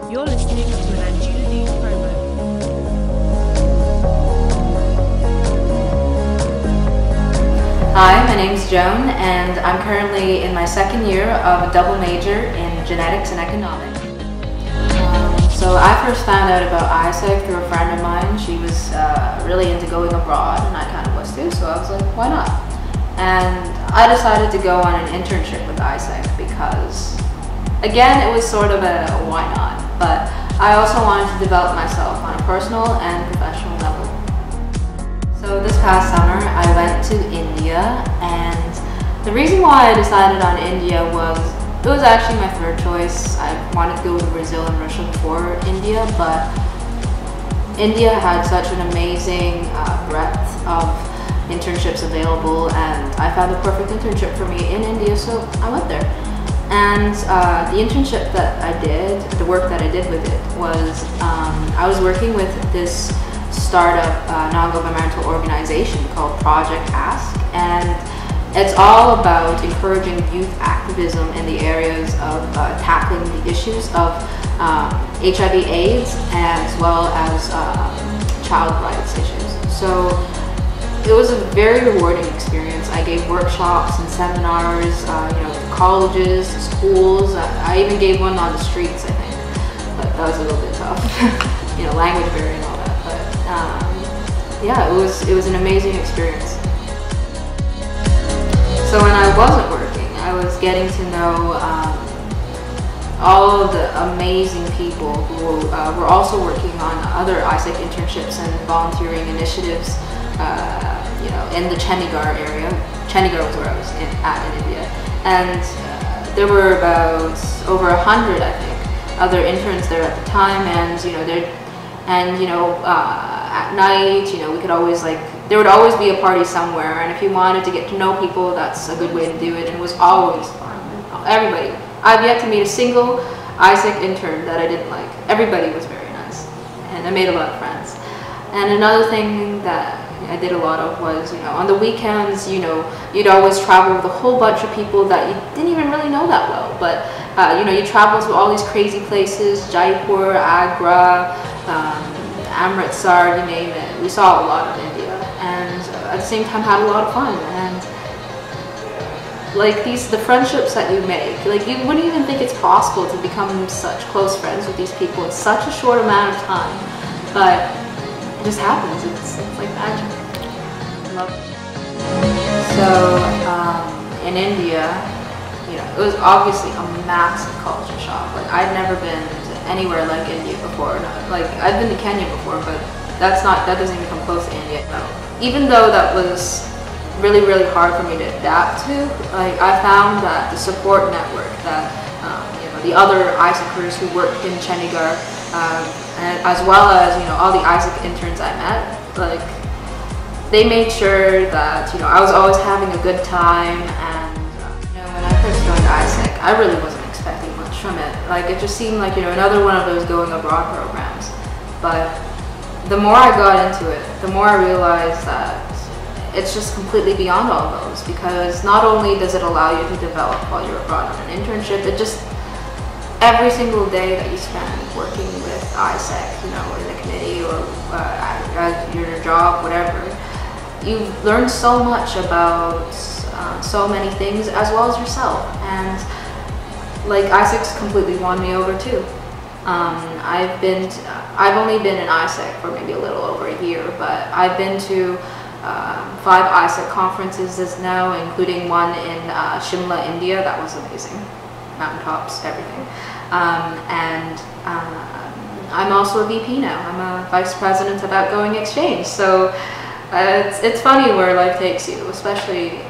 You're listening to an News promo. Hi, my name's Joan, and I'm currently in my second year of a double major in genetics and economics. So I first found out about AIESEC through a friend of mine. She was really into going abroad, and I kind of was too, so I was like, why not? And I decided to go on an internship with AIESEC because, again, it was sort of a why not, but I also wanted to develop myself on a personal and professional level. So this past summer I went to India, and the reason why I decided on India was it was actually my third choice. I wanted to go to Brazil and Russia before India, but India had such an amazing breadth of internships available, and I found the perfect internship for me in India, so I went there. And the internship that I did, the work that I did with it was I was working with this startup non-governmental organization called Project ASK, and it's all about encouraging youth activism in the areas of tackling the issues of HIV/AIDS as well as child rights issues. So it was a very rewarding experience. I gave workshops and seminars, to colleges, to schools. I even gave one on the streets, I think, but that was a little bit tough. Language barrier and all that. But yeah, it was an amazing experience. So when I wasn't working, I was getting to know all of the amazing people who were also working on other AIESEC internships and volunteering initiatives. In the Chandigarh area. Chandigarh was where I was at in India, and there were about over 100, I think, other interns there at the time. And at night, we could always there would always be a party somewhere, and if you wanted to get to know people, that's a good way to do it. And it was always fun. Everybody. I've yet to meet a single AIESEC intern that I didn't like. Everybody was very nice, and I made a lot of friends. And another thing that I did a lot of was, on the weekends, you'd always travel with a whole bunch of people that you didn't even really know that well. But, you travel to all these crazy places, Jaipur, Agra, Amritsar, you name it. We saw a lot of India, and at the same time had a lot of fun. And the friendships that you make, you wouldn't even think it's possible to become such close friends with these people in such a short amount of time. But it just happens. It's like magic. I love it. So in India, it was obviously a massive culture shock. I'd never been to anywhere like India before. I've been to Kenya before, but that doesn't even come close to India. No. Even though that was really, really hard for me to adapt to, I found that the support network that the other AIESECers who worked in Chandigarh, and as well as all the AIESEC interns I met, they made sure that I was always having a good time. And when I first joined AIESEC, I really wasn't expecting much from it. It just seemed like another one of those going abroad programs. But the more I got into it, the more I realized that it's just completely beyond all those, because not only does it allow you to develop while you're abroad on an internship, it just every single day that you spend working with AIESEC, in a committee or at your job, whatever, you learn so much about so many things as well as yourself. And AIESEC's completely won me over too. I've only been in AIESEC for maybe a little over a year, but I've been to 5 AIESEC conferences now, including one in Shimla, India. That was amazing. Mountaintops, everything. And I'm also a VP now. I'm a Vice President of Outgoing Exchange. So it's funny where life takes you, especially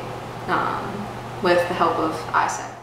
with the help of AIESEC.